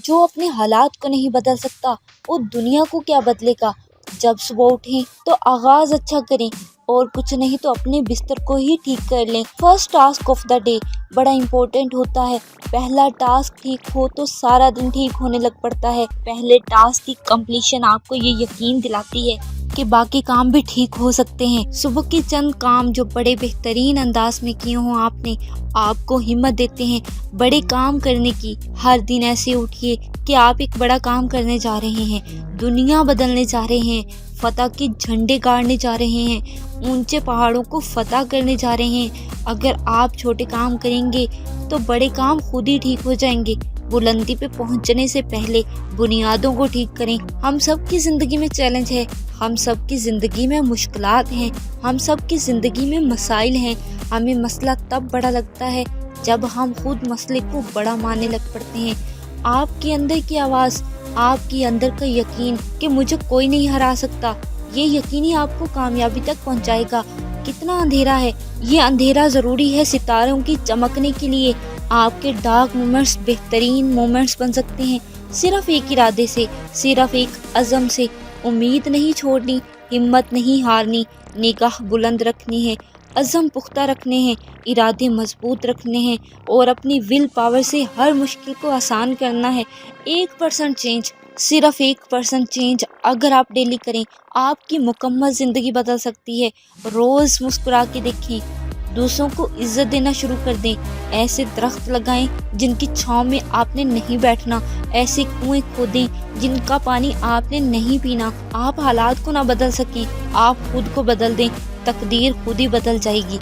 جو اپنے حالات کو نہیں بدل سکتا وہ دنیا کو کیا بدلے گا۔ جب صبح اٹھیں تو آغاز اچھا کریں، اور کچھ نہیں تو اپنے بستر کو ہی ٹھیک کر لیں۔ First task of the day بڑا امپورٹنٹ ہوتا ہے۔ پہلا ٹاسک ٹھیک ہو تو سارا دن ٹھیک ہونے لگ پڑتا ہے۔ پہلے ٹاسک کی کمپلیشن آپ کو یہ یقین دلاتی ہے کہ باقی کام بھی ٹھیک ہو سکتے ہیں۔ صبح کے چند کام جو بڑے بہترین انداز میں کیے ہوں آپ نے، آپ کو ہمت دیتے ہیں بڑے کام کرنے کی۔ ہر دن ایسے اٹھیے کہ آپ ایک بڑا کام کرنے جا رہے ہیں، دنیا بدلنے جا رہے ہیں، فتح کے جھنڈے گاڑنے جا رہے ہیں، اونچے پہاڑوں کو فتح کرنے جا رہے ہیں۔ اگر آپ چھوٹے کام کریں گے تو بڑے کام خود ہی ٹھیک ہو جائیں گے۔ بلندی پہ پہنچنے سے پہلے بنیادوں کو ٹھیک کریں۔ ہم سب کی زندگی میں چیلنج ہے، ہم سب کی زندگی میں مشکلات ہیں، ہم سب کی زندگی میں مسائل ہیں۔ ہمیں مسئلہ تب بڑا لگتا ہے جب ہم خود مسئلے کو بڑا ماننے لگ پڑتے ہیں۔ آپ کے اندر کی آواز، آپ کے اندر کا یقین کہ مجھے کوئی نہیں ہرا سکتا، یہ یقین ہی آپ کو کامیابی تک پہنچائے گا۔ کتنا اندھیرا ہے، یہ اندھیرا ضروری ہے ستاروں کی چمکنے کے لیے۔ آپ کے ڈارک مومنٹس بہترین مومنٹس بن سکتے ہیں صرف ایک ارادے سے، صرف ایک عزم سے۔ امید نہیں چھوڑنی، ہمت نہیں ہارنی، نگاہ بلند رکھنی ہے، عزم پختہ رکھنے ہیں، ارادے مضبوط رکھنے ہیں، اور اپنی ول پاور سے ہر مشکل کو آسان کرنا ہے۔ 1% چینج، صرف 1% چینج اگر آپ ڈیلی کریں، آپ کی مکمل زندگی بدل سکتی ہے۔ روز مسکرا کے دیکھیں، دوسروں کو عزت دینا شروع کر دیں۔ ایسے درخت لگائیں جن کی چھاؤں میں آپ نے نہیں بیٹھنا، ایسے کنویں کھودیں جن کا پانی آپ نے نہیں پینا۔ آپ حالات کو نہ بدل سکیں، آپ خود کو بدل دیں، تقدیر خود ہی بدل جائے گی۔